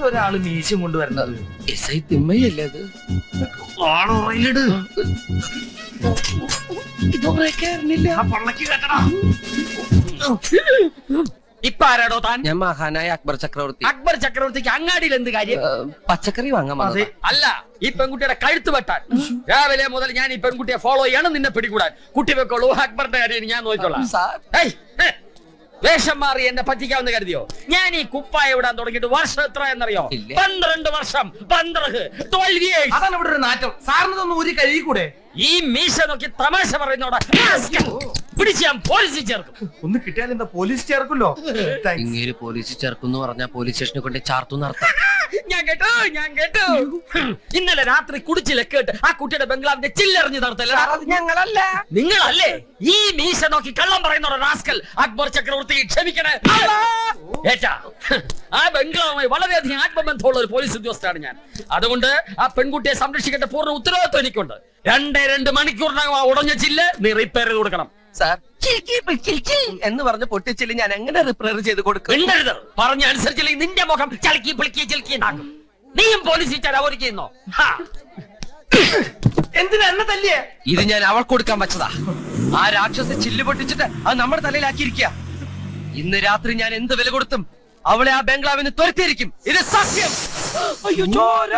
ഇതുപോലെ ഒരാള് മീശം കൊണ്ടുവരുന്നത് എസ് ഐ തിമ്മയല്ലേ അത്? പള്ളക്ക് കേട്ടടാ. ഇപ്പൊ ആരാടോ താൻ? ഞാൻ മഹാനായ അക്ബർ ചക്രവർത്തി. അക്ബർ ചക്രവർത്തിക്ക് അങ്ങാടിയിൽ എന്ത് കാര്യം? പച്ചക്കറി വാങ്ങാൻ വന്നതാ. അല്ല, ഈ പെൺകുട്ടിയുടെ കഴുത്ത് വെട്ടാൻ. രാവിലെ മുതൽ ഞാൻ ഈ പെൺകുട്ടിയെ ഫോളോ ചെയ്യണം, നിന്നെ പിടികൂടാൻ. കുട്ടി വെക്കോളൂ, അക്ബറിന്റെ കാര്യം ഞാൻ നോക്കിക്കോളാം. വേഷം മാറി എന്നെ പറ്റിക്കാമെന്ന് കരുതിയോ? ഞാൻ ഈ കുപ്പായ വിടാൻ തുടങ്ങിയിട്ട് വർഷം എത്ര എന്നറിയോ? 12 വർഷം. 12 years. അതാണ് ഇവിടെ ഒരു നാറ്റം. സാറിനതൊന്നും ഊരി കഴുകിക്കൂടെ? ഈ മീശ നോക്കി തമാശ പറയുന്നോടാ. പിടിച്ച് ഞാൻ പോലീസിൽ ചേർക്കും. ഒന്ന് കിട്ടിയാൽ എന്താ പോലീസ് ചേർക്കുമല്ലോ. ഇങ്ങനെ പോലീസ് ചേർക്കുന്നു പറഞ്ഞാ പോലീസ് സ്റ്റേഷനിൽ കൊണ്ട് ചാർത്തു നടത്താം. ഞാൻ കേട്ടു. ഇന്നലെ രാത്രി കുടിച്ച് ലക്കേട്ട് ആ കുട്ടിയുടെ ബംഗ്ലാവിന്റെ ചില്ലെറിഞ്ഞ് നടത്തല്ലേ? ഞങ്ങളല്ല. നിങ്ങളല്ലേ? ഈ മീശ നോക്കി കള്ളം പറയുന്ന റാസ്കൽ. അക്ബർ ചക്രവർത്തി ക്ഷമിക്കണേ. ഏറ്റാ, ആ ബംഗ്ലാവുമായി വളരെയധികം ആത്മബന്ധമുള്ള ഒരു പോലീസ് ഉദ്യോഗസ്ഥനാണ് ഞാൻ. അതുകൊണ്ട് ആ പെൺകുട്ടിയെ സംരക്ഷിക്കേണ്ട പൂർണ്ണ ഉത്തരവാദിത്വം എനിക്കുണ്ട്. 2 മണിക്കൂറിനകം ആ ഉടഞ്ഞ ചില്ല് നീ റിപ്പയർ ചെയ്ത് കൊടുക്കണം. സാർ എന്ന് പറഞ്ഞ് പൊട്ടിച്ചില്ല ഞാൻ എങ്ങനെ റിപ്പയർ ചെയ്ത് കൊടുക്കും? മിണ്ടരുത്. പറഞ്ഞ അനുസരിച്ചില്ലെങ്കിൽ നിന്റെ മുഖം ചലക്കി പിളിക്കി ചിലക്കി ഉണ്ടാക്കും. നീയും പോലീസിൽ ചരവരിക്കുന്നോ? എന്തിനാ എന്നെ തല്ലിയേ? ഇത് ഞാൻ അവൾക്ക് കൊടുക്കാൻ വെച്ചതാ. ആ രാക്ഷസ ചില്ല് പൊട്ടിച്ചിട്ട് അത് നമ്മുടെ തലയിലാക്കിയിരിക്കുക. ഇന്ന് രാത്രി ഞാൻ എന്ത് വില കൊടുത്തും അവളെ ആ ബംഗ്ലാവിന് തുരത്തിയിരിക്കും. ഇത് സത്യം. അയ്യോ ചോര.